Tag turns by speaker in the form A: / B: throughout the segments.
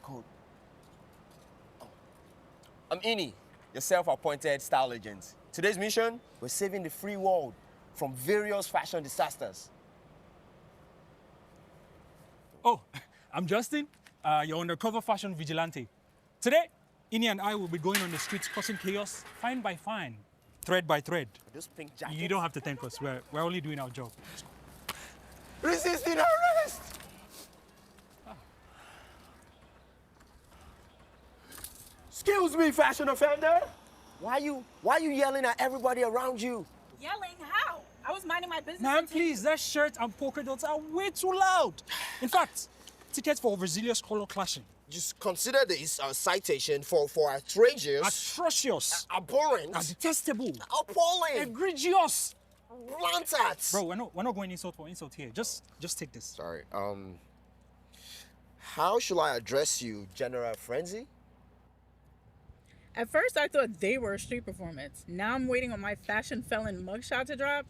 A: code. I'm Ini, your self-appointed style agent. Today's mission, we're saving the free world from various fashion disasters.
B: Oh, I'm Justin, your undercover fashion vigilante. Today, Ini and I will be going on the streets causing chaos, fine by fine, thread by thread.
A: Those pink jackets.
B: You don't have to thank us, we're only doing our job.
A: Resisting arrest! Excuse me, fashion offender. Why you yelling at everybody around you?
C: Yelling? How? I was minding my business.
B: Ma'am, please, that shirt and polka dots are way too loud. In fact, tickets for overzealous color clashing.
A: Just consider this a citation for outrageous,
B: Atrocious.
A: abhorrent,
B: Detestable.
A: appalling,
B: Egregious.
A: blatant.
B: Bro, we're not going insult for insult here. Just take this.
A: Sorry. How should I address you, General Frenzy?
C: At first, I thought they were a street performance. Now I'm waiting on my fashion felon mugshot to drop.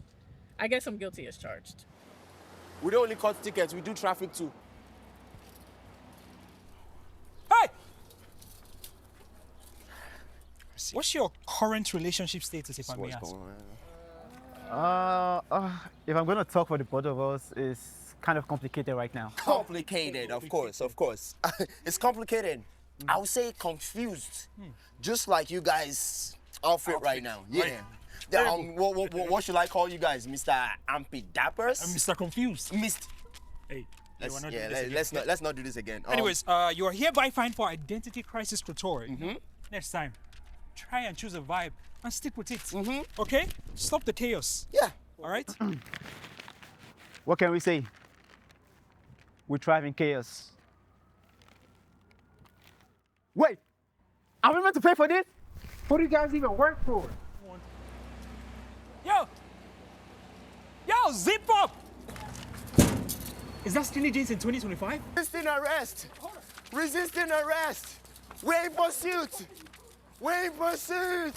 C: I guess I'm guilty as charged.
A: We don't only cut tickets, we do traffic too.
B: Hey! What's your current relationship status, if I may ask?
D: If I'm gonna talk for the both of us, it's kind of complicated right now.
A: Complicated, of course. It's complicated. I would say confused. Just like you guys' outfit right now. Yeah. What should I call you guys? Mr. Ampy Dappers?
B: Mr. Confused.
A: Mr.
B: Hey,
A: Let's not do this again.
B: Anyways, you are hereby fined for identity crisis couture. Next time, try and choose a vibe and stick with it. Okay? Stop the chaos.
A: Yeah.
B: All right?
D: What can we say? We thrive in chaos. Wait, are we meant to pay for this? What do you guys even work for?
B: Yo, zip up! Is that skinny jeans in 2025?
A: Resisting arrest! Resisting arrest! We're in pursuit! We're in pursuit!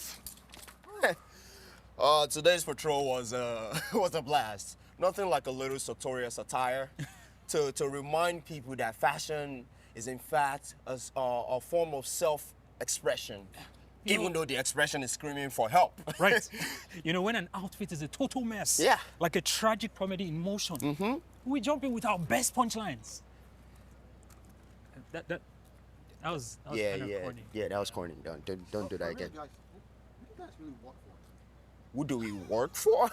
A: Today's patrol was a blast. Nothing like a little sartorial satire to remind people that fashion is in fact a form of self-expression, even though the expression is screaming for help.
B: Right. You know, when an outfit is a total mess,
A: Yeah.
B: like a tragic comedy in motion, we jump in with our best punchlines. That was kind of corny.
A: Yeah, that was corny. Don't do that again.
E: Guys, who do you guys really work for?
A: Who do we work for?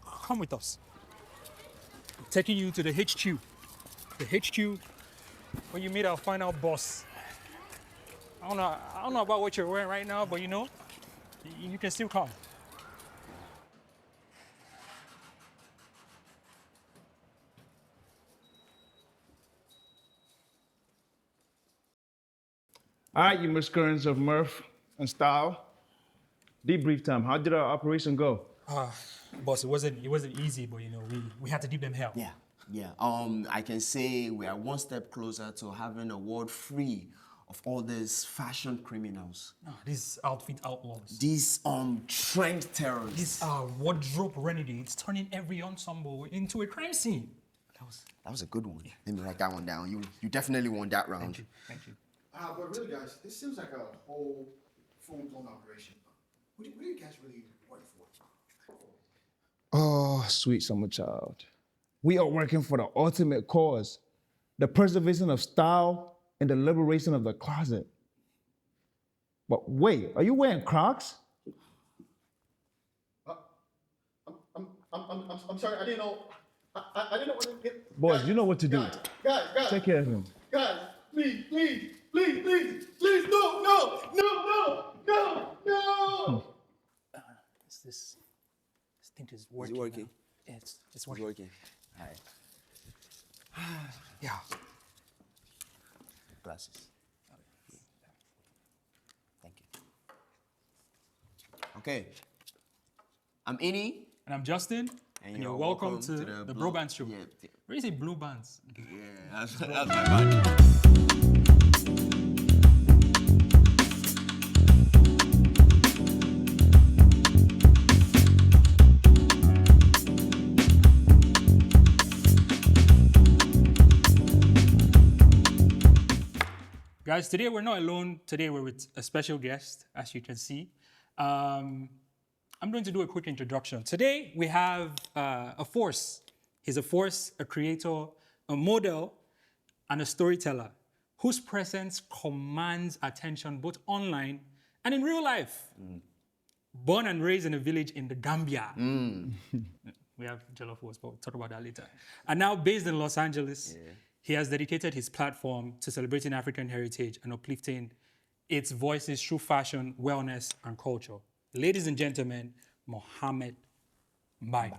B: Come with us. I'm taking you to the HQ. The HQ, where you meet our final boss. I don't know about what you're wearing right now, but you know, you can still come.
F: All right, you miscreants of mirth and style. Debrief time. How did our operation go?
B: Boss, it wasn't easy, but you know, we had to give them hell.
A: Yeah. I can say we are one step closer to having a world free of all these fashion criminals.
B: These outfit outlaws.
A: These trend terrorists.
B: These are wardrobe renegades turning every ensemble into a crime scene.
A: That was a good one. Let me write that one down. You definitely won that round.
B: Thank you.
E: But really, guys, this seems like a whole full-blown operation. What do you guys really work for?
F: Oh, sweet summer child. We are working for the ultimate cause, the preservation of style and the liberation of the closet. But wait, are you wearing Crocs?
E: I'm sorry, I didn't know. I didn't know what to get.
F: Boys, you know what to do.
E: Guys,
F: Take care of him.
E: guys, please, no.
B: This thing is working.
A: Is it working?
B: Now. Yeah, it's
A: It's
B: working.
A: working. All right.
B: Yeah.
A: Glasses. Thank you. Okay. I'm Ini.
B: And I'm Justin, and you're welcome to the BroBants show.
A: Yeah.
B: Where is it, BroBants?
A: Yeah, that's my bad.
B: Guys, today we're not alone. Today we're with a special guest, as you can see. I'm going to do a quick introduction. Today we have a force. He's a force, a creator, a model, and a storyteller whose presence commands attention both online and in real life. Born and raised in a village in the Gambia. We have Jollof Wars, but we'll talk about that later. And now based in Los Angeles, he has dedicated his platform to celebrating African heritage and uplifting its voices through fashion, wellness, and culture. Ladies and gentlemen, Mohammed Mbai.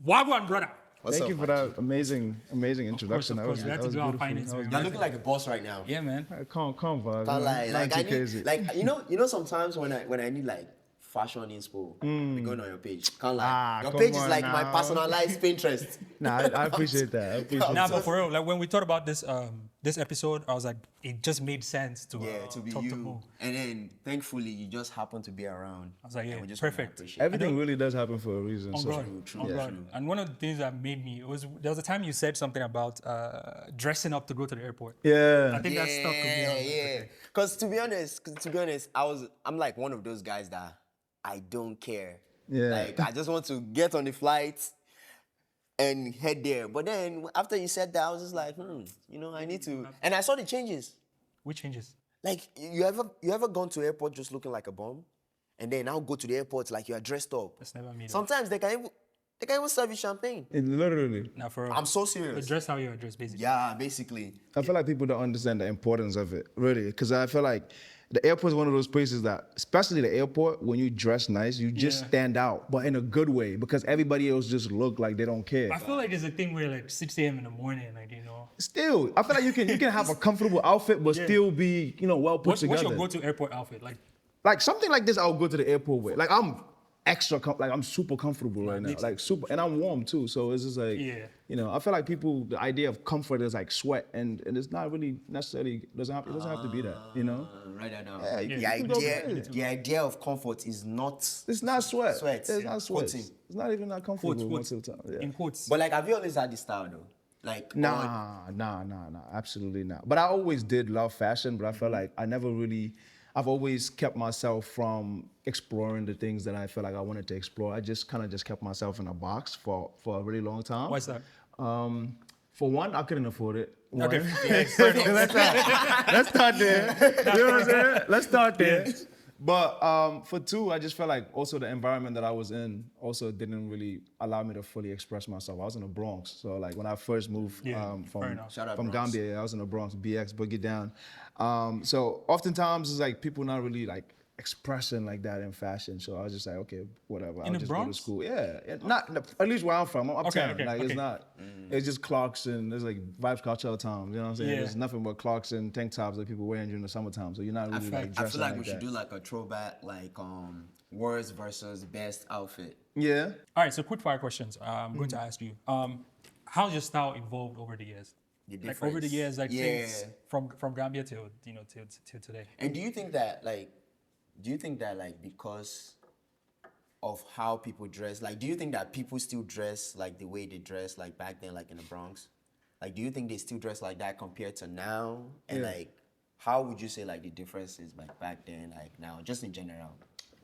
B: Wagwan, brother.
F: Thank you for that amazing introduction.
B: Of course, we had to do our finest.
A: You're looking like a boss right now.
B: Yeah, man.
F: Calm, vibe.
A: Can't lie.
F: Not
A: Like
F: too
A: I need,
F: crazy.
A: like you know sometimes when I need like fashion inspo, we go on your page. Can't lie. Your
F: come
A: page is
F: on
A: like my
F: now.
A: personalized Pinterest.
F: Nah, I appreciate that.
B: Nah, but for real, like when we thought about this this episode, I was like, it just made sense to
A: To be
B: talk to
A: you.
B: Mo.
A: And then thankfully you just happen to be around.
B: I was like, yeah,
A: And we just wanna
B: perfect.
A: appreciate it.
F: Everything really does happen for a reason.
B: On
F: So.
B: God, on God. And one of the things that made me there was a time you said something about dressing up to go to the airport.
F: Yeah.
B: I think that stuck with me. I was like, okay.
A: Because to be honest, I'm like one of those guys that I don't care.
F: Yeah.
A: Like I just want to get on the flight and head there. But then after you said that, I was just like, I need to. And I saw the changes.
B: Which changes?
A: Like you ever gone to airport just looking like a bum, and then now go to the airport like you are dressed up.
B: That's never me.
A: Sometimes they can even serve you champagne.
F: Literally.
B: Now for real.
A: I'm so serious.
B: Dress how you're dressed, basically.
A: Yeah, basically.
F: I feel like people don't understand the importance of it, really. Because I feel like the airport is one of those places that, especially the airport, when you dress nice, you just stand out, but in a good way, because everybody else just look like they don't care.
B: I feel like there's a thing where like 6 a.m. in the morning, like,
F: Still, I feel like you can have a comfortable outfit, but still be, well put
B: What's
F: together.
B: your go-to airport outfit?
F: Like something like this, I'll go to the airport with. Like I'm I'm super comfortable right now. Like super, and I'm warm too. So it's just like, I feel like the idea of comfort is like sweat, and it's not really necessarily, it doesn't have to be that,
A: Write that down.
F: Yeah,
A: the idea of comfort is not.
F: It's not sweat.
A: Sweat.
F: It's not sweat.
A: Quoting.
F: It's not even that comfortable most of the time. Yeah.
B: in quotes.
A: But like, have you always had this style though? Like,
F: Nah, absolutely not. But I always did love fashion, but I felt like I've always kept myself from exploring the things that I felt like I wanted to explore. I just kind of kept myself in a box for a really long time.
B: Why's that?
F: For one, I couldn't afford it.
B: Okay.
F: Let's start there. You know what I'm saying? Let's start there. But for two, I just felt like also the environment that I was in also didn't really allow me to fully express myself. I was in the Bronx, so like when I first moved from Gambia, I was in the Bronx, BX, Boogie Down. So oftentimes it's like people not really like expressing like that in fashion. So I was just like, okay, whatever. I'll just go to school. Yeah, not at least where I'm from. I'm uptown. It's not. It's just Clarks and there's like Vibes Culture Towns. You know what I'm saying?
B: Yeah.
F: There's nothing but Clarks and tank tops that people wearing during the summertime. So you're not really like dressing
A: I feel like we
F: that.
A: should do like a throwback, like worst versus best outfit.
F: Yeah.
B: All right, so quick fire questions. I'm going to ask you. How's your style evolved over the years? Like over the years, like since from Gambia till till today.
A: And do you think that like because of how people dress, like do you think that people still dress like the way they dress like back then, like in the Bronx? Like do you think they still dress like that compared to now? And like how would you say like the differences like back then, like now, just in general?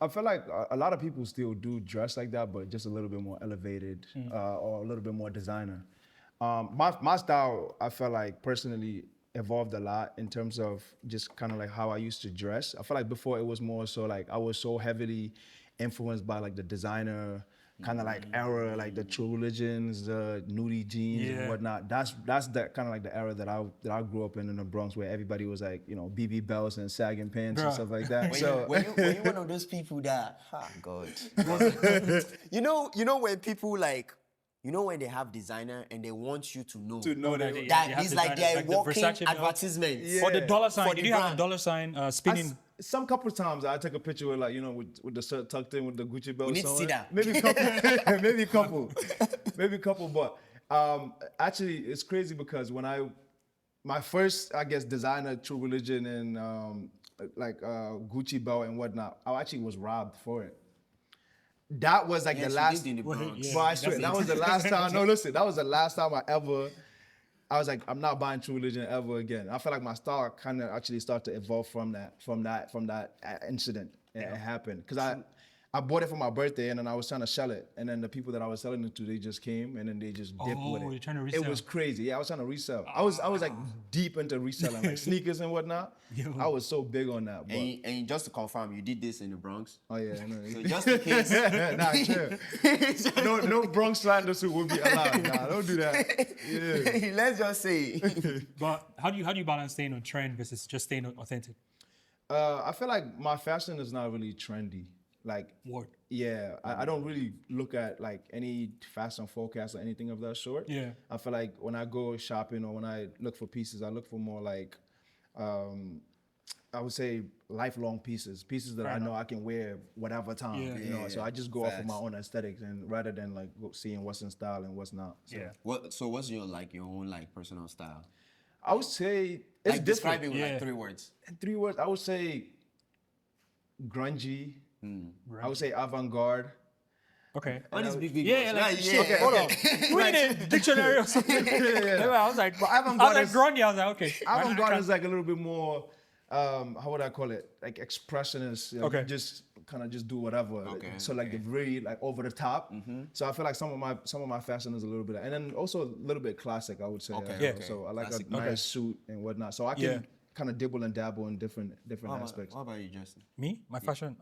F: I feel like a lot of people still do dress like that, but just a little bit more elevated or a little bit more designer. My style, I feel like personally evolved a lot in terms of just kind of like how I used to dress. I feel like before it was more so like I was so heavily influenced by like the designer kind of like era, like the True Religions, the nudie jeans and whatnot. That's that kind of like the era that I grew up in the Bronx, where everybody was like, BB belts and sagging pants and stuff like that.
A: Were you one of those people that, God, you know when people like, when they have designer and they want you to know
B: that
A: it's like they're walking advertisements.
B: Or the dollar sign.
A: For
B: Did
A: the
B: you have a
A: brand.
B: dollar sign spinning?
F: Some couple of times I took a picture with like, with the shirt tucked in with the Gucci belt.
A: We need to see that.
F: Maybe a couple. maybe a couple. But actually, it's crazy because when my first, I guess, designer, True Religion and Gucci belt and whatnot, I actually was robbed for it. That was like the last.
A: In the Bronx.
F: But I swear, that was the last time. No, listen, that was the last time I ever I was like, I'm not buying True Religion ever again. I feel like my style kind of actually started to evolve from that incident. It happened because I bought it for my birthday and then I was trying to sell it, and then the people that I was selling it to, they just came and then they just dipped with it.
B: Oh, you're trying to
F: It
B: resell.
F: was crazy. Yeah, I was trying to resell. I was like deep into reselling, like sneakers and whatnot.
B: Yo.
F: I was so big on that. But
A: And just to confirm, you did this in the Bronx.
F: oh yeah, no,
A: So just in case.
F: nah, chill. No Bronx slander suit would be allowed. Nah, don't do that. Yeah.
A: Let's just say.
B: But how do you balance staying on trend versus just staying authentic?
F: I feel like my fashion is not really trendy. Like,
B: Word.
F: yeah, I don't really look at like any fashion forecast or anything of that sort.
B: Yeah.
F: I feel like when I go shopping or when I look for pieces, I look for more like, I would say lifelong pieces that I know I can wear whatever time.
B: Yeah.
F: You know, so I just go off of my
A: Facts.
F: own aesthetics and rather than like seeing what's in style and what's not. So
A: What's your own personal style?
F: I would say it's
A: Like describe
F: different.
A: it with
B: Yeah.
A: like 3 words.
F: In 3 words, I would say grungy. I would say avant-garde.
B: Okay.
A: All these big
B: Yeah,
A: words.
B: like, shit, hold on. We need a dictionary or something. I was like,
F: avant-garde is-
B: grungy. I was like, okay.
F: Avant-garde is like a little bit more, how would I call it? Like expressionist. You know,
B: Okay.
F: Just kind of just do whatever.
A: Okay,
F: So like the really like over the top. So I feel like some of my fashion is a little bit, and then also a little bit classic. I would say.
A: Okay,
F: as well.
A: okay.
F: So I like
A: Classic.
F: a nice suit and whatnot. So I can
B: Yeah.
F: kind of dibble and dabble in different aspects.
A: What about you, Justin?
B: Me, my fashion,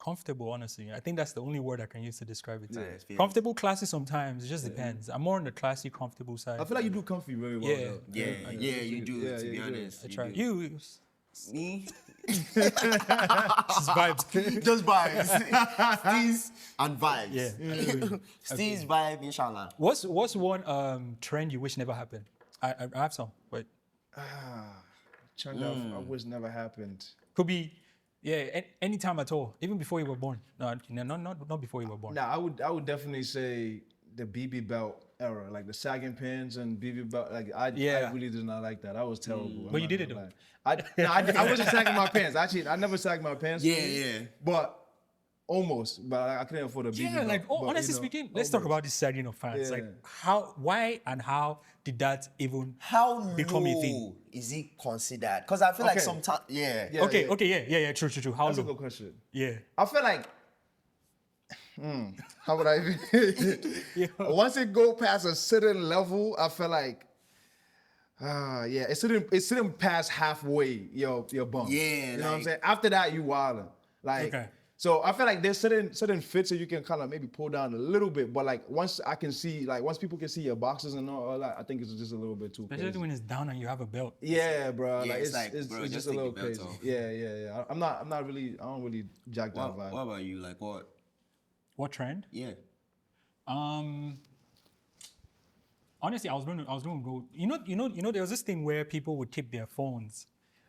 B: comfortable, honestly. I think that's the only word I can use to describe it.
A: Nice, yeah.
B: Comfortable, classy sometimes. It just depends. I'm more on the classy, comfortable side.
F: I feel like you do comfy very well.
B: Yeah.
F: Though.
A: Yeah, you do.
F: Yeah,
A: To
F: you
A: be
F: do.
A: honest,
B: I try.
A: you do.
B: You,
A: Me?
B: just vibes.
A: Just vibes. Steez and vibes.
B: Yeah.
A: Steez vibe, inshallah.
B: What's one trend you wish never happened? I have some, but
F: Turned out I wish never happened.
B: could be, any time at all, even before you were born. No, not before you were born.
F: Nah, I would definitely say the BB belt era, like the sagging pins and BB belt. Like I really did not like that. That was terrible. I'm
B: But you
F: not
B: did it
F: gonna
B: though.
F: lie. I wasn't sagging my pants. Actually, I never sagged my pants.
A: Yeah.
F: But almost. But I couldn't afford a BB
B: Yeah,
F: belt.
B: like
F: But,
B: honestly speaking, let's talk about this sagging of fans.
F: Yeah.
B: Like why and how did that even
A: How
B: become a
A: low
B: thing?
A: is it considered? Because I feel like
F: Okay.
A: sometimes,
F: Yeah,
B: Okay, true. How
F: That's a
B: low?
F: good question.
B: Yeah.
F: I feel like, how would I even? Once it go past a certain level, I feel like, it shouldn't pass halfway your bump.
A: Yeah,
F: you know what I'm
A: like-
F: saying. After that, you wildin'. Like,
B: Okay.
F: so I feel like there's certain fits that you can kind of maybe pull down a little bit, but like once people can see your boxes and all that, I think it's just a little bit too
B: Especially
F: crazy.
B: when it's down and you have a belt.
F: Yeah, bro.
A: Yeah,
F: like
A: it's like,
F: it's
A: bro,
F: just
A: just
F: a
A: take
F: little
A: the belt
F: crazy.
A: off.
F: Yeah. I don't really jack that
A: What
F: vibe.
A: about you? Like what?
B: What trend?
A: Yeah.
B: Honestly, I was going to go. You know, there was this thing where people would keep their phones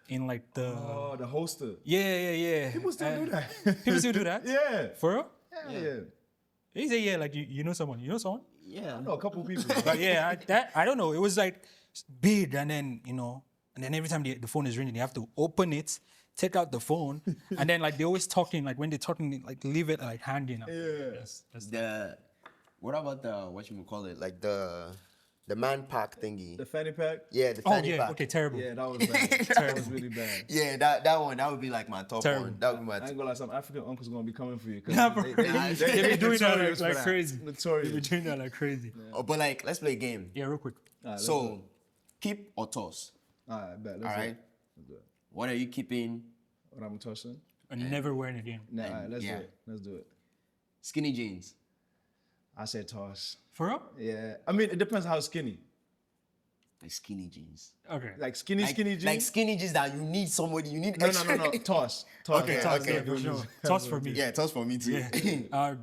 B: in like the.
F: Oh, the holster.
B: Yeah.
F: People still do that.
B: People still do that?
F: Yeah.
B: For real?
F: Yeah.
B: He said, yeah, like you know someone. You know someone?
A: Yeah.
F: I know a couple people.
B: But yeah, I don't know. It was like big, and then and then every time the phone is ringing, you have to open it, take out the phone, and then like they always talking. Like when they're talking, like leave it like hanging.
F: Yeah.
B: That's
A: What about the what you call it? Like the man pack thingy.
F: The fanny pack.
A: Yeah, the
B: oh
A: fanny
B: yeah,
A: pack.
B: okay, terrible.
F: Yeah, that was bad. That was really bad.
A: Yeah, that one would be like my top
B: Terrible.
A: one. That would be my
F: I ain't gonna lie, some African uncles gonna be coming for you. 'cause
B: Nah, bro.
F: they
B: They be doing that
F: notorious
B: like
F: for
B: crazy. They be
F: Notorious.
B: doing that like crazy.
A: Oh, but like, let's play a game.
B: Yeah, real quick.
F: Alright,
A: So, keep or toss.
F: all right, bet.
A: All
F: Let's
A: right.
F: do it.
A: What are you keeping?
F: What I'm touching?
B: And never wearing it again.
F: Nah, all right, let's
A: yeah.
F: do it. Let's do it.
A: Skinny jeans.
F: I said toss.
B: For real?
F: Yeah, I mean it depends how skinny.
A: Like skinny jeans.
B: Okay.
F: Like skinny jeans.
A: Like skinny jeans that you need somebody. You need
F: no,
A: extra.
F: no. Toss. Toss.
A: Okay,
F: Toss.
A: okay.
B: For sure. Toss for me.
A: Yeah, toss for me too.
B: Yeah.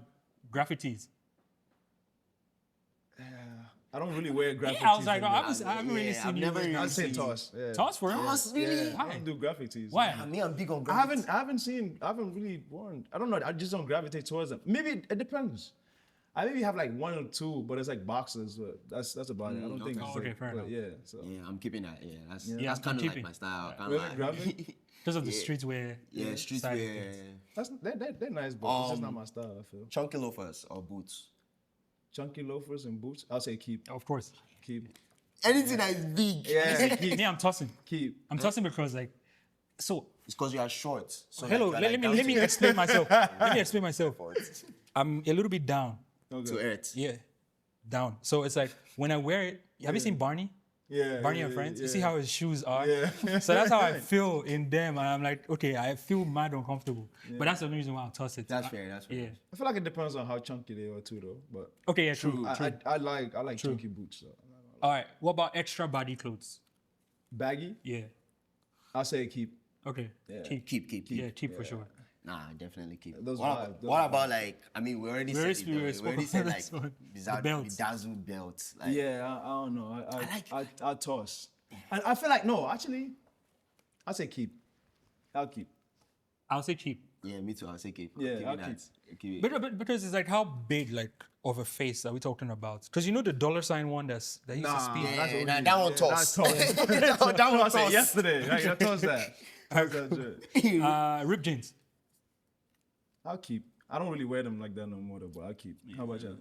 B: Graffitis.
F: I don't really wear graphic
B: Yeah, I was
F: tees
B: like,
F: anymore.
B: I haven't really
A: Yeah,
B: seen
A: I've
B: you.
A: never
B: wearing
A: really
F: I'd say
A: seen you.
F: toss. Yeah.
B: Toss for real?
A: Toss, really?
F: Yeah, I don't do graphic tees.
B: Why?
A: Me, I'm big on
F: I
A: graphics.
F: haven't really worn. I don't know. I just don't gravitate towards them. Maybe it depends. I maybe have like one or two, but it's like boxes. But that's about it. I don't think.
A: okay.
F: It's
B: Oh, okay,
F: like,
B: fair
F: but
B: enough.
F: yeah. So
A: Yeah, I'm keeping that. Yeah, that's
B: Yeah,
A: that's kind of like
B: keeping.
A: my style. Kind
F: Really?
A: of like
F: Graphic?
B: Because of the streetwear.
A: yeah,
B: side of
A: streetwear.
B: things.
F: They're nice, but it's just not my style. I feel
A: Chunky loafers or boots.
F: chunky loafers and boots. I'll say keep.
B: Of course.
F: Keep.
A: Anything that is big.
F: Yeah, keep.
B: Me, I'm tossing.
F: Keep.
B: I'm tossing because like, so
A: It's because you are short. So
B: hello.
A: like,
B: Let me explain myself. Let me explain myself. I'm a little bit down.
A: to earth.
B: Yeah, down. So it's like when I wear it. Have you seen Barney?
F: Yeah.
B: Barney
F: yeah,
B: and Friends.
F: yeah.
B: You see how his shoes are.
F: Yeah.
B: So that's how I feel in them, and I'm like, okay, I feel mad uncomfortable. But that's the only reason why I'll toss it.
A: That's fair. That's fair.
B: Yeah.
F: I feel like it depends on how chunky they are too, though. But
B: Okay. Yeah. True.
F: I like chunky boots. So.
B: All right. What about extra body clothes?
F: Baggy,
B: Yeah.
F: I'll say keep.
B: Okay.
F: Yeah.
A: Keep.
B: Yeah. Keep for sure.
A: Nah, definitely keep.
F: Those
A: what
F: vibes, those
A: what about like? I mean, we already
B: We
A: said
B: already-
A: it.
B: we
A: We already said like
B: spoke about this one. The belts.
A: bedazzled belts. Like,
F: Yeah, I don't know.
A: like
F: I toss. And I feel like no, actually, I'll say keep. I'll keep.
B: I'll say keep.
A: yeah, me too. I'll say keep.
F: Yeah,
A: keep
F: I'll
A: it that. Keep it.
B: But because it's like how big like of a face are we talking about? Because you know the $sign one that used to speak.
F: that's
A: Yeah,
F: OG.
A: nah, that one
F: That's
A: toss.
F: toss.
A: that one
F: I said
A: toss.
F: yesterday. Like, I tossed that. Tossed that shit.
B: Ripped jeans.
F: I'll keep. I don't really wear them like that no more, though, but I'll keep. How about you?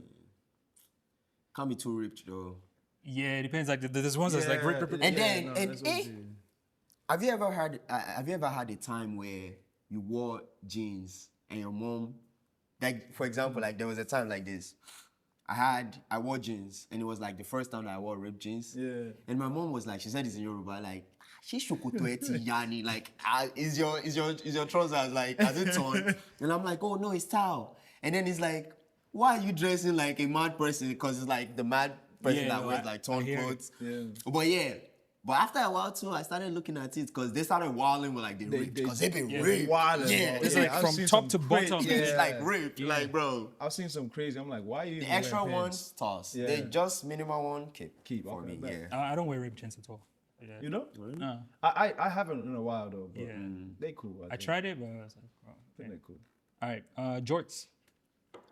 A: Can't be too ripped though.
B: Yeah, it depends. Like there's ones that's like rip.
A: And then,
F: that's
A: and
F: OG.
A: have you ever had a time where you wore jeans and your mom, like for example, like there was a time like this. I wore jeans and it was like the first time that I wore ripped jeans.
F: Yeah.
A: And my mom was like, she said this in Yoruba, like, she shokoto eti yani, like, is your trousers like, has it torn? And I'm like, oh no, it's towel. And then it's like, why are you dressing like a mad person? Because it's like the mad person
B: Yeah,
A: that
B: no,
A: wears
B: I
A: like torn
B: hear it.
A: clothes.
F: Yeah.
A: But yeah. But after a while too, I started looking at it because they started wilding with like the ripped. Because they been ripped.
F: Wilding,
A: Yeah.
F: bro.
B: It's like
F: I've
B: from
F: seen
B: top
F: some
B: to
F: crazy-
B: bottom.
A: It's
F: Yeah.
A: like ripped. Like, bro.
F: I've seen some crazy. I'm like, why are you
A: The
F: even
A: extra
F: wearing
A: ones,
F: pants?
A: toss.
F: Yeah.
A: They just minimum one keep for
F: okay,
A: me.
F: bet.
A: Yeah.
B: I don't wear ripped jeans at all. Yeah.
F: You know?
B: Uh,
F: I haven't in a while though. But
B: Yeah.
F: they cool. I
B: I
F: think.
B: tried it, but I was like, oh,
F: I think
B: okay.
F: they cool.
B: All right. Jorts.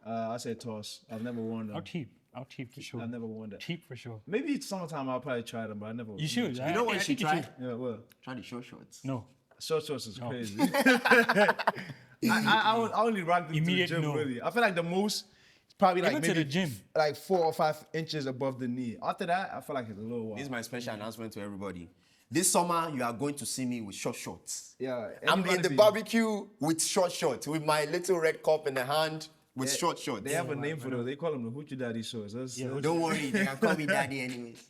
F: I say toss. I've never worn them.
B: I'll keep for sure.
F: I've never worn that.
B: Keep for sure.
F: Maybe summertime I'll probably try them, but I never.
B: You should.
A: You know what you should try?
F: Yeah, well,
A: Try the short shorts.
B: No.
F: short shorts is
B: No.
F: crazy. I only rock them to the
B: Immediate
F: gym,
B: no.
F: really. I feel like the most, it's probably like
B: Even to
F: maybe
B: the gym.
F: like 4 or 5 inches above the knee. After that, I feel like it's a little wild.
A: This is my special announcement to everybody. This summer, you are going to see me with short shorts.
F: Yeah,
A: I'm
F: anybody
A: in the
F: be-
A: barbecue with short shorts, with my little red cup in the hand, with short shorts.
F: They have a name for those. They call them the hoochie daddy shorts.
A: Don't worry, they can call me daddy anyways.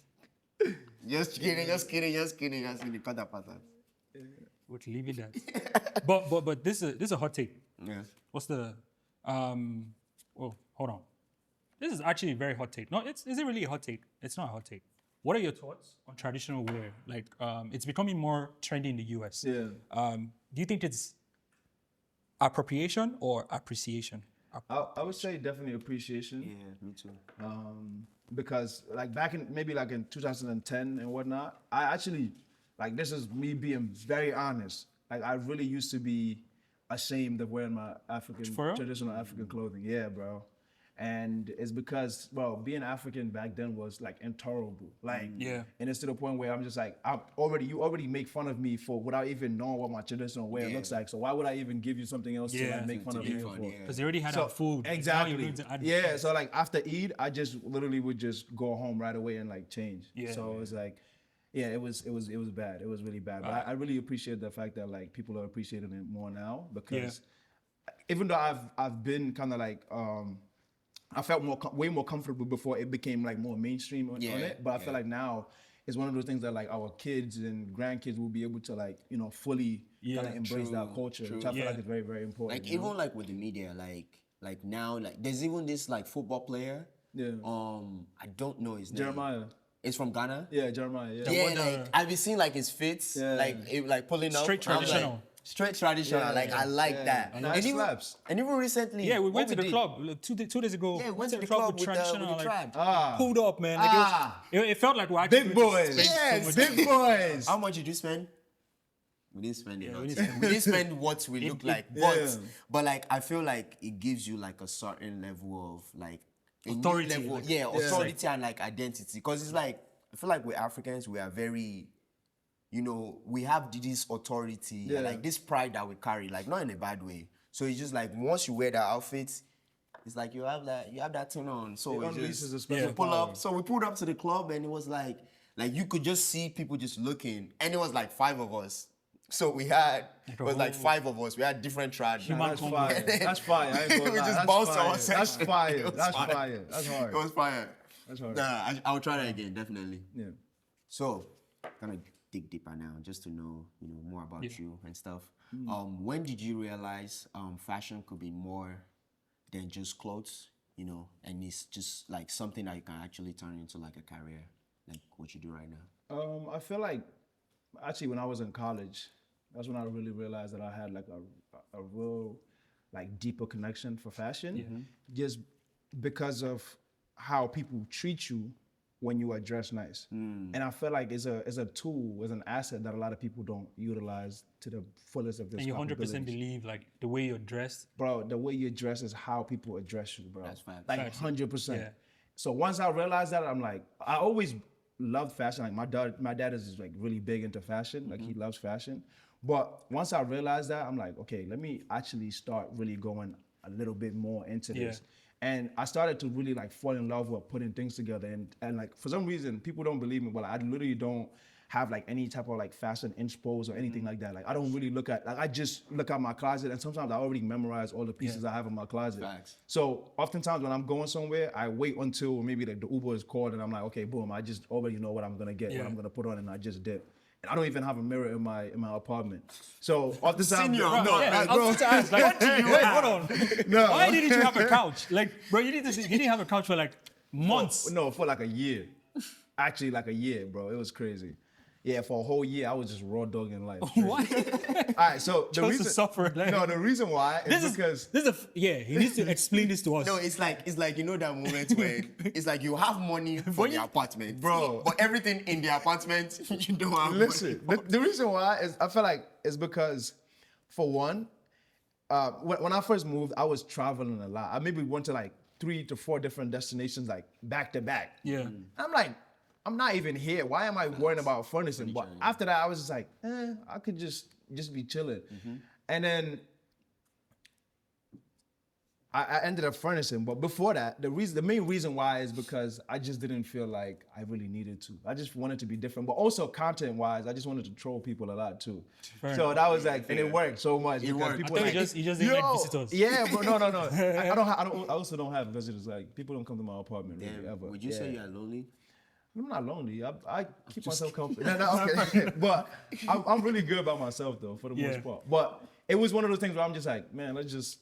A: Just kidding. Cut that pattern.
B: We'll leave it that. but this is a hot take.
A: Yes.
B: What's the oh, hold on. This is actually a very hot take. No, is it really a hot take? It's not a hot take. What are your thoughts on traditional wear? Like it's becoming more trendy in the US.
F: Yeah.
B: Do you think it's appropriation or appreciation?
F: I would say definitely appreciation.
A: Yeah, me too.
F: Because like back in maybe like in 2010 and whatnot, I actually like this is me being very honest. Like I really used to be ashamed of wearing my
B: For real?
F: traditional African clothing. Yeah, bro. And it's because, well, being African back then was like intolerable. Like,
B: Yeah.
F: and it's to the point where I'm just like, you already make fun of me for without even knowing what my traditional wear looks like. So why would I even give you something else to
B: Yeah.
F: like make fun of
A: be
F: me
A: fun,
F: for?
A: yeah.
B: Because they already had
F: So
B: our food. Now you
F: exactly.
B: need to add
F: Yeah.
B: food.
F: So like after Eid, I just literally would just go home right away and like change.
B: Yeah.
F: So it was like, yeah, it was bad. It was really bad. But I really appreciate the fact that like people are appreciating it more now because even though I've been kind of like I felt way more comfortable before it became like more mainstream on it. But I feel like now it's one of those things that like our kids and grandkids will be able to like fully kind of embrace that culture, which I feel like is very, very important.
A: Like even like with the media, like now, like there's even this like football player.
F: Yeah.
A: I don't know his name.
F: Jeremiah.
A: It's from Ghana.
F: Yeah, Jeremiah. Yeah.
A: Yeah, like I've been seeing like his fits, like pulling up.
B: Straight
A: and I'm like,
B: traditional.
A: straight traditional.
F: Yeah,
A: like I like that.
F: And it slaps.
A: And even recently,
B: Yeah, we
A: what
B: went to the
A: did-
B: club like, 2 days ago.
A: Yeah, we went to the club with
B: traditional,
A: the
B: like,
A: tribe.
B: pulled up, man. Like, it felt like we're actually
F: Big
B: going to
F: boys.
B: spend so
A: Yes,
B: much
F: Big boys.
A: How much did you spend? We didn't spend it.
B: we
A: We
B: didn't
A: didn't spend what we look like,
F: yeah.
A: but like I feel like it gives you like a certain level of like a new
B: Authority,
A: level,
B: like-
A: authority and like identity. Because it's like I feel like we're Africans, we are very, we have this authority, and like this pride that we carry, like not in a bad way. So it's just like once you wear that outfit, it's like you have that thing on. So
F: It
A: it's
F: unleashes
A: just
F: a special
A: you pull
F: power.
A: up. So we pulled up to the club and it was like Like you could just see people just looking, and it was like 5 of us. So it was like 5 of us. We had different tribes.
F: That's fire. That's fire. I ain't gonna
A: We
F: lie.
A: just
F: That's
A: bounced
F: fire.
A: our
F: That's
A: section.
F: fire.
A: It was
F: That's
A: fire.
F: fire. That's hard.
A: It was fire.
F: That's hard.
A: Nah, I'll try that again, definitely.
F: Yeah.
A: So, gonna dig deeper now, just to know, more about you and stuff. When did you realize fashion could be more than just clothes, and it's just like something that you can actually turn into like a career, like what you do right now?
F: I feel like actually when I was in college, that's when I really realized that I had like a real like deeper connection for fashion, just because of how people treat you when you are dressed nice. And I feel like it's a tool, it's an asset that a lot of people don't utilize to the fullest of this.
B: And you 100% believe like the way you're dressed.
F: Bro, the way you dress is how people address you, bro.
A: That's fact.
F: Like 100%.
B: Yeah.
F: So once I realized that, I'm like, I always loved fashion. Like my dad is like really big into fashion. Like he loves fashion. But once I realized that, I'm like, okay, let me actually start really going a little bit more into this. And I started to really like fall in love with putting things together. And like, for some reason, people don't believe me, but I literally don't have like any type of like fashion inspos or anything like that. Like I don't really look at, like I just look at my closet, and sometimes I already memorize all the pieces I have in my closet.
A: Facts.
F: So oftentimes when I'm going somewhere, I wait until maybe like the Uber is called and I'm like, okay, boom, I just already know what I'm gonna get, what I'm gonna put on, and I just dip. And I don't even have a mirror in my apartment. So oftentimes,
A: Senior,
F: bro,
A: no,
B: Yeah,
F: bro,
B: I was like, what did you wait, hold on.
F: No.
B: Why didn't you have a couch? Like, bro, you didn't have a couch for like months.
F: No, for like a year. Actually, like a year, bro. It was crazy. Yeah, for a whole year, I was just raw dogging life.
B: What?
F: All right, so the
B: Chose to
F: reason,
B: suffer, like-
F: no, the reason why is because
B: he needs to explain this to us.
A: No, it's like that moment where it's like you have money for the apartment,
F: Bro.
A: but everything in the apartment you don't have.
F: listen, the reason why is I feel like it's because, for one, when I first moved, I was traveling a lot. I maybe went to like 3 to 4 different destinations, like back to back.
B: Yeah.
F: I'm like, I'm not even here. Why am I worrying about furnishing? But after that, I was just like, I could just be chilling. And then I ended up furnishing. But before that, the main reason why is because I just didn't feel like I really needed to. I just wanted to be different. But also content-wise, I just wanted to troll people a lot too.
B: Fair.
F: So that was like, and it worked so much. Because
A: worked.
F: people
B: I thought
F: like,
B: you just didn't like visitors.
F: Yeah, but no. I also don't have visitors. Like, people don't come to my apartment really ever.
A: Would you say you're lonely?
F: I'm not lonely. I keep myself comfortable. No, okay. But I'm really good about myself though, for the most part. But it was one of those things where I'm just like, man, let's just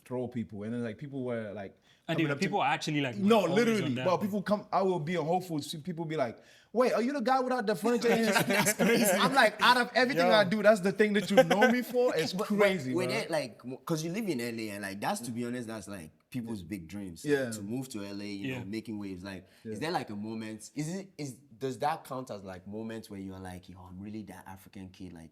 F: throw people. And then like people were like,
B: And
F: coming
B: then
F: up to-
B: people are actually like,
F: no,
B: always
F: literally.
B: on that.
F: Well, people come. I will be in Whole Foods. People be like, "Wait, are you the guy without the furniture?" In his That's crazy. I'm like, out of everything I do, that's the thing that you know me for. It's crazy,
A: With
F: bro.
A: it, like, cause you live in LA, and like that's, to be honest, that's like people's big dreams.
F: Yeah.
A: Like, to move to LA, you know, making waves. Like, is there like a moment? Does that count as like moments where you're like, yo, I'm really that African kid, like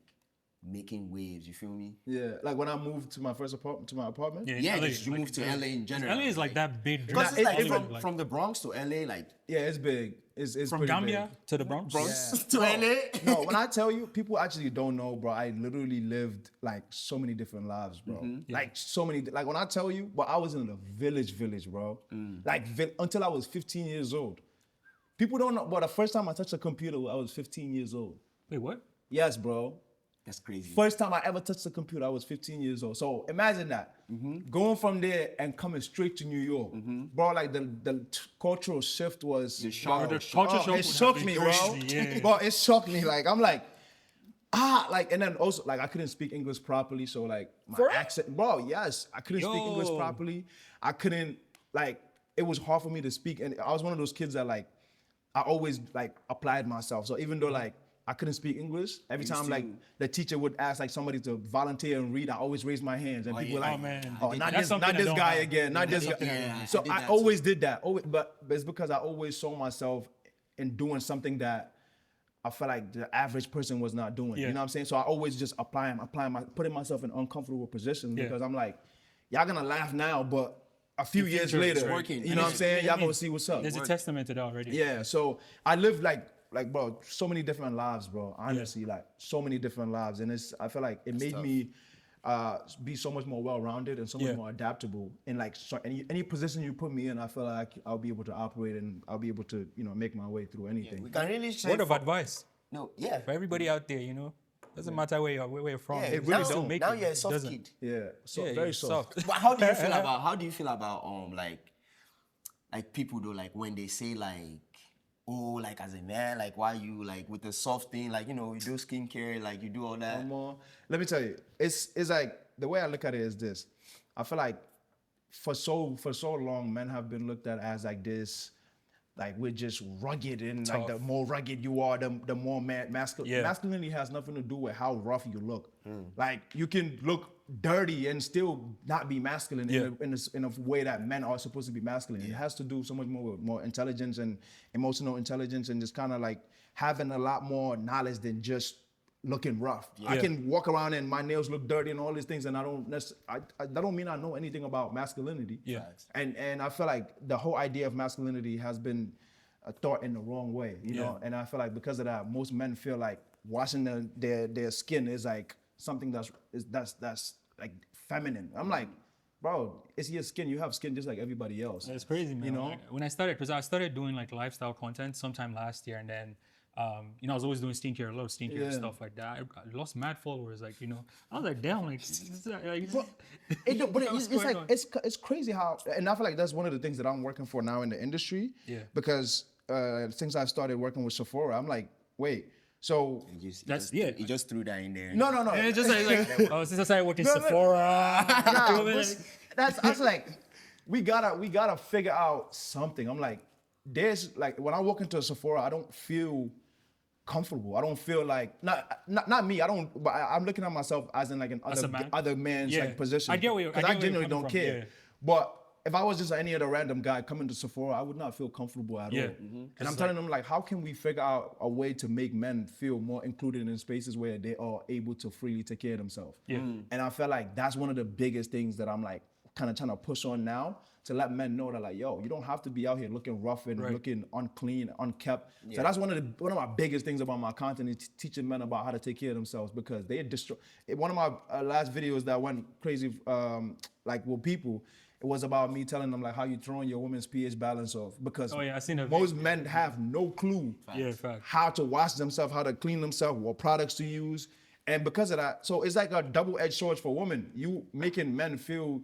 A: making waves? You feel me?
F: Yeah, like when I moved to my first apartment, to my apartment.
A: Yeah,
B: LA,
A: just you
B: like,
A: moved to LA in general.
B: LA is like that big.
A: Because it's like
B: Hollywood,
A: from the Bronx to LA, like
F: Yeah, it's big. It's
B: from
F: pretty
B: Gambia
F: big.
B: to the Bronx.
A: Bronx to LA.
F: No, when I tell you, people actually don't know, bro. I literally lived like so many different lives, bro. Like so many. Like when I tell you, but I was in a village, bro. Like until I was 15 years old. People don't know. But the first time I touched a computer, I was 15 years old.
B: Wait, what?
F: Yes, bro.
A: That's crazy.
F: First time I ever touched a computer, I was 15 years old. So imagine that. Going from there and coming straight to New York. Bro, like the cultural shift was...
A: The shock.
B: The culture shock
F: it
B: would
F: shocked
B: have
F: me,
B: been
F: bro.
B: crazy, yeah.
F: Bro, it shocked me. Like, I'm like, like, and then also, like, I couldn't speak English properly. So, like, my
C: For real?
F: accent... Bro, yes. I couldn't speak English
B: Yo.
F: properly. I couldn't, like, it was hard for me to speak. And I was one of those kids that, like, I always, like, applied myself. So even though, like, I couldn't speak English, every time, like, the teacher would ask, like, somebody to volunteer and read, I always raised my hands. And people were like,
B: Oh, man.
F: not
B: That's
F: this
B: something I
F: guy
B: don't have.
F: again, not this guy.
A: Yeah,
F: So
A: I did
F: I
A: that
F: always did that. But it's because I always saw myself in doing something that I felt like the average person was not doing.
B: Yeah.
F: You know what I'm saying? So I always just putting myself in uncomfortable positions
B: Yeah.
F: because I'm like, y'all gonna laugh now, but a few years later,
A: it's working.
F: you know what I'm saying? Y'all gonna see what's up.
B: There's a testament to that already.
F: Yeah, so I lived like bro, so many different lives, bro. Honestly, like so many different lives, and I feel like it made me be so much more well-rounded and so much more adaptable in like any position you put me in. I feel like I'll be able to operate and I'll be able to make my way through anything.
A: We can really say
B: Word of advice
A: no, yeah.
B: for everybody out there, doesn't matter where you're from.
A: Yeah,
B: If
A: now,
B: you don't make
A: now
B: it,
A: you're a
B: it
A: soft
B: doesn't.
A: kid.
F: Yeah, so
B: Yeah,
F: very
B: you're
F: soft.
A: But how do you feel about like people though, like when they say like, oh, like as a man, like why you like with the soft thing, like you do skincare, like you do all that.
F: Let me tell you, it's like the way I look at it is this. I feel like for so long, men have been looked at as like this, like we're just rugged and
B: Tough.
F: like the more rugged you are, the more masculine.
B: Yeah.
F: Masculinity has nothing to do with how rough you look. Like you can look dirty and still not be masculine in a way that men are supposed to be masculine. It has to do so much more with more intelligence and emotional intelligence and just kind of like having a lot more knowledge than just looking rough. I can walk around and my nails look dirty and all these things, and I that don't mean I know anything about masculinity.
B: Yeah.
F: And I feel like the whole idea of masculinity has been thought in the wrong way, you know. And I feel like because of that, most men feel like washing their skin is like something that's like feminine. I'm like, bro, it's your skin. You have skin just like everybody else.
B: It's crazy, man.
F: You know?
B: When I started, because I started doing like lifestyle content sometime last year, and then I was always doing skincare, a lot of skincare and stuff like that. I lost mad followers, like I was like, damn, like,
F: it's crazy how, and I feel like that's one of the things that I'm working for now in the industry.
B: Yeah.
F: Because since I started working with Sephora, I'm like, wait, so
A: You just threw that in there.
F: no.
B: And it's just like since I started working Sephora,
F: I was like, we gotta figure out something. I'm like, there's like when I walk into a Sephora, I don't feel comfortable. I don't feel like not me. But I'm looking at myself as in like other man's like position.
B: I get where
F: because I genuinely don't
B: from.
F: care.
B: Yeah.
F: But if I was just any other random guy coming to Sephora, I would not feel comfortable at all. And I'm telling them like, how can we figure out a way to make men feel more included in spaces where they are able to freely take care of themselves? And I feel like that's one of the biggest things that I'm like kind of trying to push on now, to let men know that like, yo, you don't have to be out here looking rough and looking unclean, unkept. So that's one of my biggest things about my content is teaching men about how to take care of themselves, because they destroy. One of my last videos that went crazy, like with people, it was about me telling them like how you throwing your woman's pH balance off, because
B: I seen that
F: most men have no clue how to wash themselves, how to clean themselves, what products to use, and because of that, so it's like a double-edged sword for women. You making men feel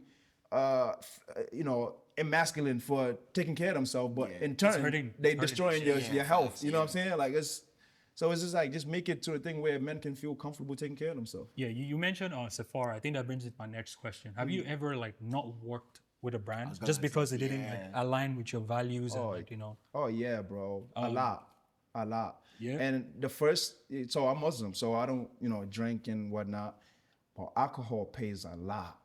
F: emasculine for taking care of themselves, but in turn they destroying your health. You know what I'm saying? Like it's just like, just make it to a thing where men can feel comfortable taking care of themselves.
B: Yeah, you mentioned Sephora. I think that brings me to my next question. Have you ever like not worked with a brand just because it didn't like align with your values and like
F: Oh yeah, bro. A lot.
B: Yeah.
F: And so I'm Muslim, so I don't, drink and whatnot. But alcohol pays a lot.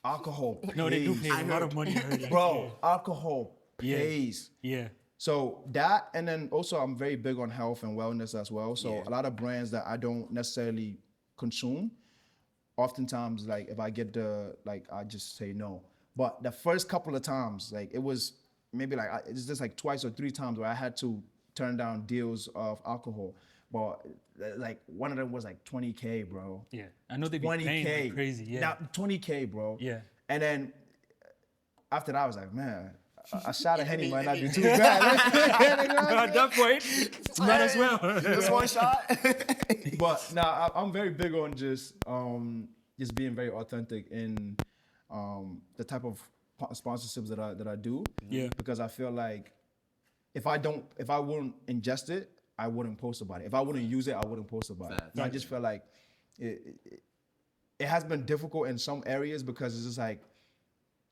F: Alcohol pays.
B: No, they do pay a lot of money.
F: Bro, alcohol pays.
B: Yeah.
F: So that, and then also I'm very big on health and wellness as well. So a lot of brands that I don't necessarily consume, oftentimes, like if I get I just say no. But the first couple of times, like it was maybe like, it's just like twice or three times where I had to turn down deals of alcohol. But like one of them was like 20K, bro.
B: Yeah, I know they be paying like crazy. Yeah,
F: now 20K, bro.
B: Yeah.
F: And then after that, I was like, man, a shot of Henny might not be too bad.
B: At that point, might as well.
A: Just one shot.
F: But now I'm very big on just being very authentic in the type of sponsorships that I do.
B: Yeah.
F: Because I feel like if I wouldn't ingest it, I wouldn't post about it. If I wouldn't use it, I wouldn't post about it. And I just feel like it has been difficult in some areas, because it's just like,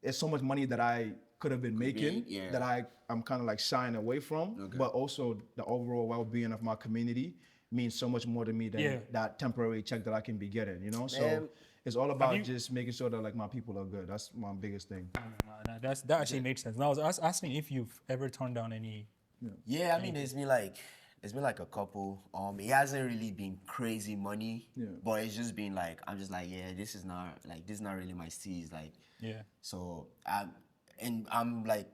F: there's so much money that I could have been making that I'm kind of like shying away from. But also the overall well-being of my community means so much more to me than that temporary check that I can be getting, So it's all about just making sure that like my people are good. That's my biggest thing.
B: That actually makes sense. Now I was asking if you've ever turned down any.
A: Yeah, I mean, there's been like a couple. It hasn't really been crazy money, but it's just been like, I'm just like, yeah, this is not really my steez, like.
B: Yeah.
A: So I'm like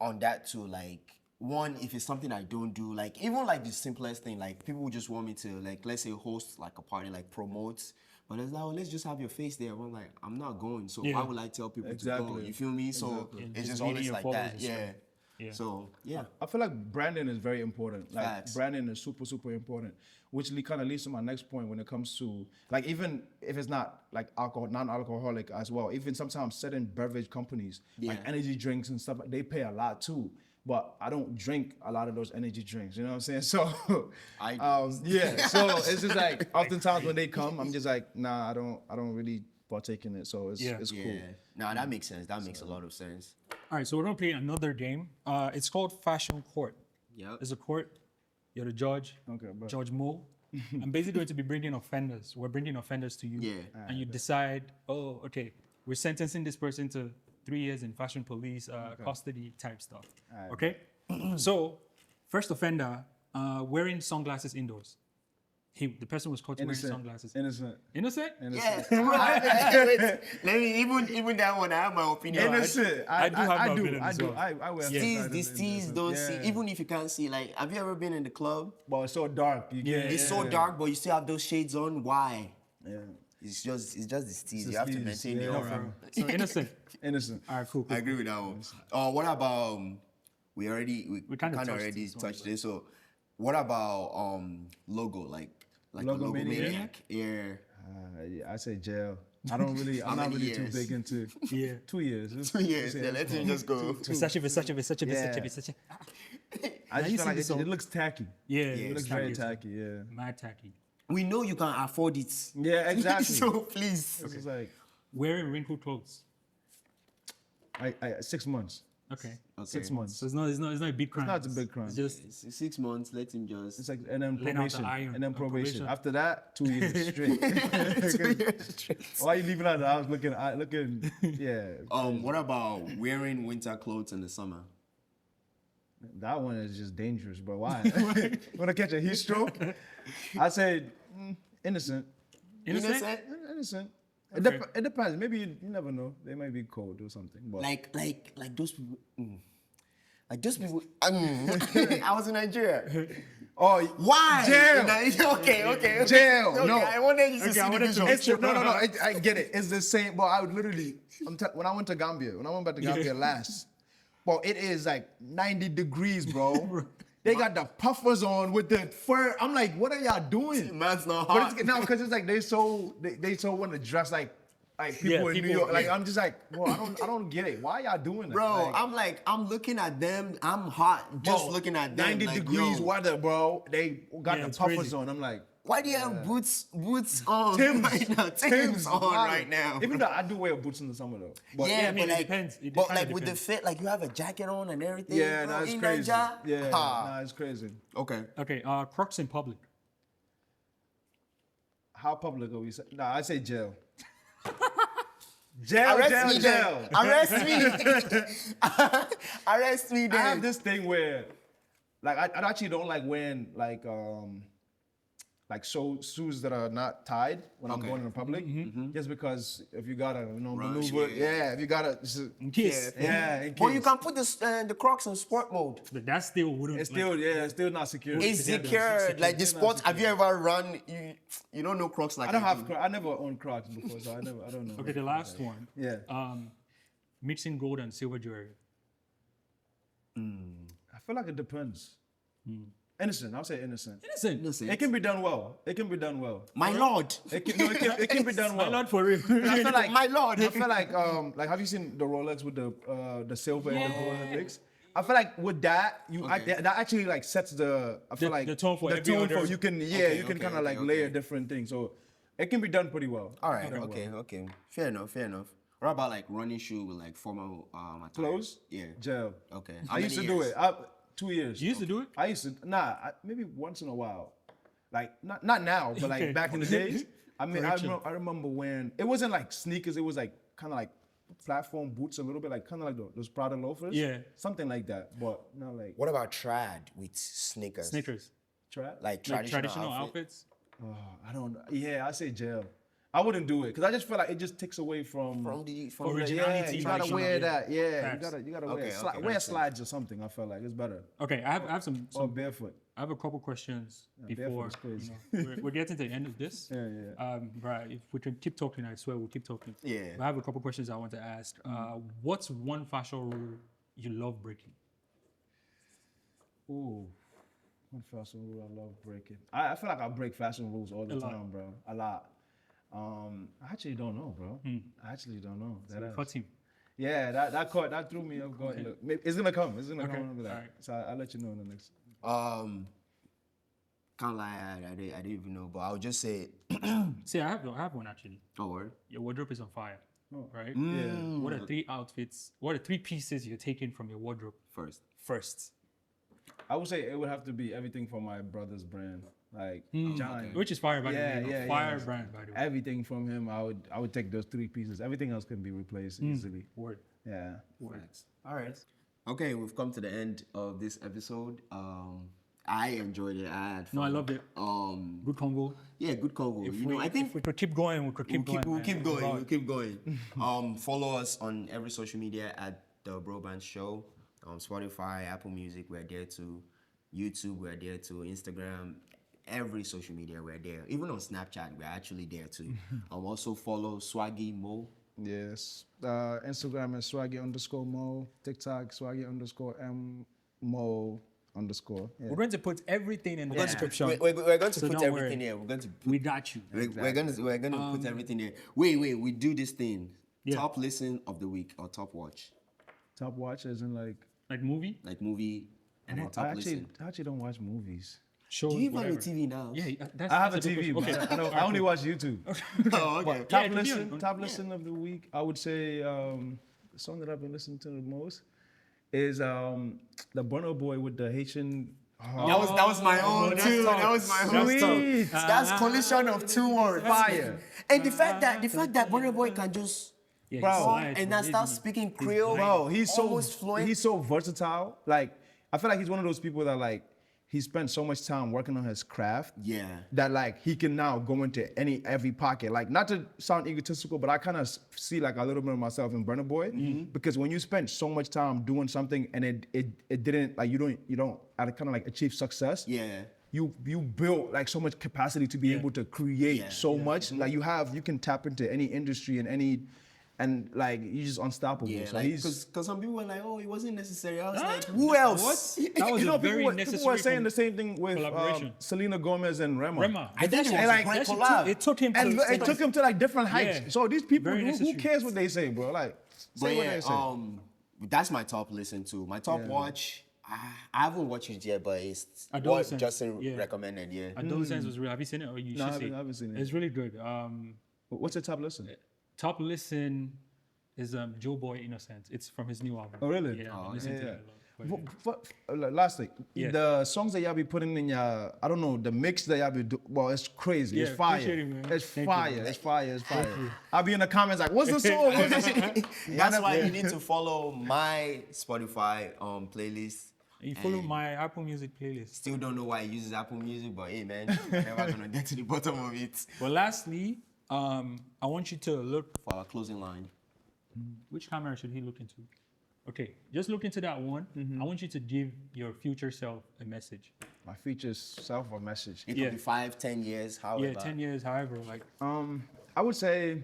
A: on that too, like, one, if it's something I don't do, like even like the simplest thing, like people just want me to, like, let's say host like a party, like promote But it's like, oh, let's just have your face there. I'm like, I'm not going, so
B: Yeah.
A: why would I tell people to go?
F: Exactly.
A: You feel me? So
F: Exactly.
A: it's
B: Just
A: just
B: meeting
A: always
B: your
A: like
B: followers
A: that.
B: and
A: Yeah.
B: stuff. Yeah.
A: So yeah.
F: I feel like branding is very important. Like
A: Facts.
F: branding is super, super important, which kind of leads to my next point when it comes to like even if it's not like alcohol, non-alcoholic as well. Even sometimes certain beverage companies like
A: Yeah.
F: energy drinks and stuff, they pay a lot too. But I don't drink a lot of those energy drinks. You know what I'm saying? So
A: I
F: yeah. So it's just like oftentimes when they come, I'm just like, nah, I don't really partake in it. So it's
B: Yeah.
F: it's
A: Yeah.
F: cool.
A: No, that makes sense. That makes a lot of sense.
B: All right, so we're gonna play another game. It's called Fashion Court.
A: Yep.
B: There's a court. You're the judge.
F: Okay, bro.
B: Judge Mo. I'm basically going to be bringing offenders. We're bringing offenders to you.
A: Yeah.
B: And you decide, oh, okay, we're sentencing this person to 3 years in fashion police custody type stuff.
F: Alright.
B: Okay? So, first offender, wearing sunglasses indoors. The person was caught wearing sunglasses.
F: Innocent.
B: Innocent?
A: Yeah. Wait, let me even that one. I have my opinion.
F: Innocent.
B: I do have my opinion as well.
F: I wear
A: These
F: sunglasses
A: these tees
F: innocent.
A: don't
F: Yeah.
A: see. Even if you can't see, like, have you ever been in the club?
F: But it's so dark. You get
A: It's so dark, but you still have those shades on. Why?
F: Yeah.
A: It's just these tees.
F: the
A: You have to
F: steez,
A: maintain
F: yeah.
A: the
F: No,
A: aura.
B: So, innocent.
F: Innocent.
B: All right, cool.
A: I agree with that one. What about we
B: We
A: kind
B: kinda
A: of
B: touched
A: already
B: this one,
A: touched this. So what about logo like
F: Logo
A: a logo
F: maniac?
A: maniac? Yeah.
F: Yeah, I say jail. I'm not
A: many
F: really too
A: years?
F: big into
B: Yeah.
F: 2 years.
A: 2 years. Yeah, let him just go.
B: Versace.
F: Yeah. I just
B: you
F: feel
B: see
F: like
B: this
F: it
B: song?
F: looks tacky.
B: Yeah,
F: It looks very tacky, yeah.
B: Mad tacky.
A: We know you can afford it.
F: Yeah, exactly.
A: So please.
F: It's just like
B: Wearing wrinkled clothes.
F: I 6 months.
B: Okay.
F: 6 months.
B: So it's not a big crime.
F: not a big crime.
B: It's just
A: 6 months. Let him
F: It's
A: just.
F: like and then
B: Laying out the
F: probation.
B: iron.
F: And then probation.
B: Probation.
F: After that, 2 years straight.
A: 2 years straight.
F: Why are you leaving out the house looking yeah.
A: What about wearing winter clothes in the summer?
F: That one is just dangerous, bro. Why? Wanna catch a heat stroke? I say innocent.
B: innocent.
F: Innocent.
B: Okay.
F: It depends. Maybe you never know. They might be cold or something. But
A: Like those people. Like those people. I was in Nigeria.
F: oh,
A: Why?
F: Jail.
A: Okay.
F: Jail.
A: Okay,
F: No.
A: I wanted you to
B: Okay,
A: see
B: I
A: the
B: wanted to-
A: visual.
F: It's no. I get it. It's the same. But I would literally, when I went to Gambia, when I went back to Gambia last, well, it is like 90 degrees, bro. They got the puffers on with the fur. I'm like, what are y'all doing?
A: Man's not
F: But
A: hot.
F: it's, no, because it's like they so want to dress like people in New
B: people-
F: York. Like I'm just like, bro, I don't get it. Why y'all doing that?
A: Bro,
F: Like,
A: I'm looking at them. I'm hot just
F: bro,
A: looking at them.
F: 90
A: like,
F: degrees
A: yo,
F: weather, bro. They got
B: Yeah,
F: the
B: it's
F: puffers
B: crazy.
F: on. I'm like,
A: why do you have boots on
F: Tim's
A: right now? Tim's on
F: wow.
A: right now.
F: Even though I do wear boots in the summer though. But
A: yeah,
B: I mean,
A: but
B: it
A: like,
B: depends. It
A: but
B: kinda
A: like with the
B: depends.
A: fit, like you have a jacket on and everything.
F: yeah,
A: bro,
F: that's
A: in
F: crazy.
A: Naija?
F: Yeah,
A: Ha.
F: nah, it's crazy.
A: Okay.
B: Okay. Crocs in public.
F: How public are we? Nah, I say jail. Jail,
A: Arrest me
F: jail.
A: then. Arrest me. Arrest me
F: I
A: then.
F: have this thing where, like, I actually don't like wearing like shoes that are not tied when I'm
A: Okay.
F: going in public, just because if you gotta
A: Rush,
F: maneuver,
A: yeah.
F: if you gotta,
B: In case.
F: yeah, in
A: But you
F: case.
A: can put the Crocs in sport mode.
B: But that still wouldn't.
F: It's still not secure.
A: It's
B: together,
A: secure.
B: it's
A: Like the
F: It's not
A: sports. Have you ever run? You don't know Crocs like
F: I don't
A: I
F: have.
A: do.
F: I never owned Crocs before, so I don't know.
B: Okay, the last one.
F: Yeah.
B: Mixing gold and silver jewelry.
F: I feel like it depends. Innocent. I'll say innocent.
B: Innocent.
A: Innocent.
F: It can be done well. It can be done well.
A: My lord.
F: It can be done well.
B: My lord, for real.
F: I feel like
A: My lord.
F: I feel like have you seen the Rolex with the silver and the gold in the mix? I feel like with that that actually like sets the I feel like
B: the tone for
F: the
B: every
F: tone
B: other-
F: for you can
A: Okay,
F: you can
A: okay,
F: kind of like
A: okay,
F: layer
A: okay.
F: different things. So it can be done pretty well.
A: All right. Okay. Fair enough. What about like running shoe with like formal attire?
F: Clothes?
A: Yeah.
F: Jail.
A: Okay.
F: I used to do it. 2 years.
B: You used to do it?
F: I used to maybe once in a while, like not now, but like
B: Okay.
F: back in the days. I mean,
B: Correction.
F: I remember when it wasn't like sneakers. It was like kind of like platform boots a little bit, like kind of like those Prada loafers.
B: Yeah.
F: something like that. But not like
A: What about trad with sneakers?
B: Sneakers.
F: trap.
A: Like
B: Like
A: traditional,
B: traditional
A: outfit?
B: outfits.
F: I don't know. Yeah, I say jail. I wouldn't do it because I just feel like it just takes away from
A: the
B: Originality,
F: Yeah, you gotta
B: tradition,
F: wear
B: yeah.
F: that. Yeah,
B: Facts.
F: you gotta
A: Okay,
F: wear
A: okay,
F: wear
A: makes
F: slides or something. I feel like it's better.
B: Okay, I have some
F: Or barefoot.
B: I have a couple questions before
F: barefoot is crazy.
B: we're getting to the end of this.
F: Yeah.
B: Right, if we can keep talking, I swear we'll keep talking.
A: Yeah.
B: But I have a couple questions I want to ask. What's one fashion rule you love breaking?
F: Ooh, one fashion rule I love breaking. I feel like I break fashion rules all the
B: A lot.
F: time, bro. A lot. I actually don't know, bro. I actually don't know.
B: For team.
F: Yeah, that threw me off guard. Look, maybe it's gonna come. It's gonna
B: Okay,
F: come. I'll be like,
B: alright.
F: So I'll let you know in the next.
A: Can't lie, I didn't even know, but I would just say,
B: See, I have one actually.
A: oh, word.
B: Your wardrobe is on fire, right?
F: Yeah.
B: What are three outfits? What are three pieces you're taking from your wardrobe first?
F: I would say it would have to be everything from my brother's brand, like John.
B: Which is fire, by the
F: Yeah,
B: way.
F: yeah,
B: Fire
F: yeah.
B: brand, by the way.
F: Everything from him, I would take those three pieces. Everything else can be replaced easily.
B: Word.
F: Yeah.
A: All right. Okay, we've come to the end of this episode. I enjoyed it. I had fun.
B: No, I loved it. Good convo.
A: Yeah, good convo. I think
B: if we could keep going, we could keep going.
A: we'll
B: man.
A: keep going.
B: Wow.
A: We'll keep going. Follow us on every social media at the BroBants Show. Spotify, Apple Music, we're there too. YouTube, we're there too. Instagram, every social media, we're there. Even on Snapchat, we're actually there too. Also follow Swaggy Mo.
F: Yes. Instagram is swaggy_mo. TikTok swaggy_mo_. Yeah.
B: We're going to put everything in the description.
A: We're going to
B: So
A: put
B: don't
A: everything
B: worry.
A: here. We're going to
B: We got you.
A: we're gonna put everything there. Wait, we do this thing.
B: Yeah.
A: Top listen of the week or top watch,
F: Top watch isn't like.
B: Like movie,
A: like movie, and then
F: I
A: top listen.
F: actually don't watch movies.
B: show.
A: Do you even have a
B: whatever.
A: TV now?
B: Yeah, that's,
F: I have a
B: that's good
F: TV,
B: question.
F: but I only watch YouTube.
A: Oh, okay.
F: Top
B: Yeah,
F: listen,
B: yeah.
F: top listen of the week. I would say the song that I've been listening to the most is the Burna Boy with the Haitian.
A: That was my own too. That was my own.
F: Sweet.
A: That's collision of two words.
F: Fire.
A: And the fact that Burna Boy can just
B: Yeah,
F: Bro,
B: he
A: talk
B: slides
A: and
B: from
A: then start
B: Disney.
A: speaking Creole.
F: Bro, he's so
A: almost fluent.
F: He's so versatile. Like I feel like he's one of those people that like he spent so much time working on his craft.
A: Yeah.
F: That like he can now go into every pocket. Like not to sound egotistical, but I kind of see like a little bit of myself in Burna Boy because when you spend so much time doing something and it didn't like you don't kind of like achieve success.
A: Yeah.
F: You built like so much capacity to be able to create
A: Yeah.
F: so much. Like you can tap into any industry and like you're just unstoppable.
A: Yeah,
F: so
A: like,
F: he's
A: because some people were like, oh, it wasn't necessary. I was like, who else?
B: What? That was a very
F: people
B: necessary
F: were saying the same thing with
B: collaboration.
F: Selena Gomez and Rema.
B: Rema.
A: I think it was
F: And,
A: a
F: like,
A: great
B: That shit
A: collab.
B: it took him to.
F: And it took him to like different heights.
B: Yeah.
F: So these people,
B: Very
F: who
B: necessary.
F: cares what they say, bro? Like,
A: But
F: say what
A: yeah,
F: they say.
A: that's my top listen too. My top watch, I haven't watched it yet, but it's what
B: Adolescence,
A: Justin
B: yeah.
A: recommended. Yeah.
B: Adolescence was real. Have you seen it? Or you
F: No,
B: should see
F: I haven't seen it.
B: It's really good.
F: What's your top listen?
B: Top listen is Joe Boy Innocent. It's from his new album.
F: Oh, really?
B: Yeah,
F: Oh,
B: I listen to
F: yeah.
B: it a lot. But
F: Lastly,
B: Yeah.
F: the songs that y'all be putting in your, I don't know, the mix that y'all be do, well, it's crazy.
B: Yeah,
F: It's fire.
B: appreciate it, man.
F: It's
B: Thank you,
F: fire.
B: man.
F: It's fire. It's fire. I'll be in the comments like, what's the song? What's the song?
A: That's why you need to follow my Spotify playlist.
B: you follow
A: And
B: my Apple Music playlist.
A: Still don't know why he uses Apple Music, but hey man, never gonna get to the bottom of it.
B: But lastly, I want you to look.
A: For our closing line.
B: Which camera should he look into? Okay, just look into that one. I want you to give your future self a message.
F: My future self or message.
A: It
B: Yeah.
A: could be 5, 10 years, however.
B: Yeah, 10 years, however, like.
F: I would say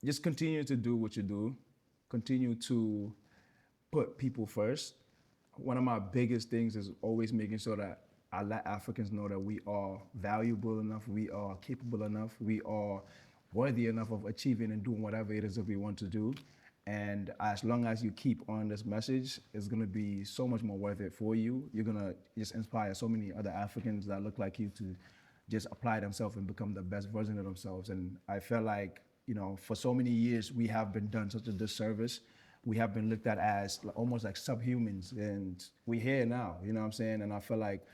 F: just continue to do what you do. Continue to put people first. One of my biggest things is always making sure that I let Africans know that we are valuable enough, we are capable enough, we are worthy enough of achieving and doing whatever it is that we want to do. And as long as you keep on this message, it's gonna be so much more worth it for you. You're gonna just inspire so many other Africans that look like you to just apply themselves and become the best version of themselves. And I feel like, you know, for so many years, we have been done such a disservice. We have been looked at as almost like subhumans, and we're here now, you know what I'm saying? And I feel like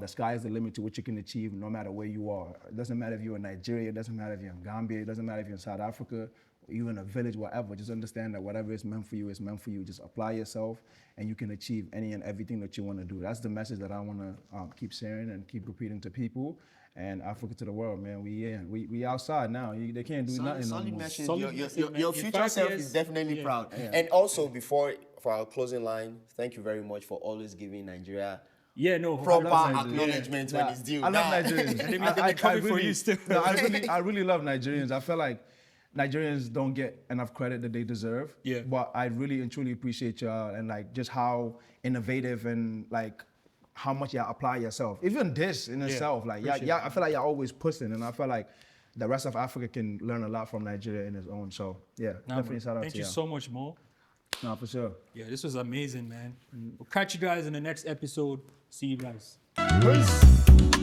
F: the sky is the limit to what you can achieve no matter where you are. It doesn't matter if you're in Nigeria, it doesn't matter if you're in Gambia, it doesn't matter if you're in South Africa you in a village, whatever, just understand that whatever is meant for you is meant for you. Just apply yourself and you can achieve any and everything that you want to do. That's the message that I want to keep sharing and keep repeating to people. And Africa to the world, man. We outside now. They can't do nothing no
A: Solid
F: more.
A: message.
B: Solid
A: Your
B: message, man.
A: your
B: In
A: future
B: 5
A: self
B: years,
A: is definitely
B: yeah.
A: proud. And also, for our closing line, thank you very much for always giving Nigeria
B: Yeah, no.
A: proper
F: Nigeria.
A: acknowledgement when it's due.
F: I love
A: Nah.
F: Nigerians.
B: They be coming for you still.
F: No, I really love Nigerians. I feel like Nigerians don't get enough credit that they deserve.
B: Yeah.
F: But I really and truly appreciate y'all and like just how innovative and like how much y'all apply yourself. Even this in itself, like yeah, I feel like y'all always pushing, and I feel like the rest of Africa can learn a lot from Nigeria in its own. So yeah,
B: Nah,
F: definitely shout out
B: thank
F: to
B: you
F: y'all.
B: so much, Mo.
F: No, for sure.
B: Yeah, this was amazing, man. We'll catch you guys in the next episode. See you guys.
F: Peace.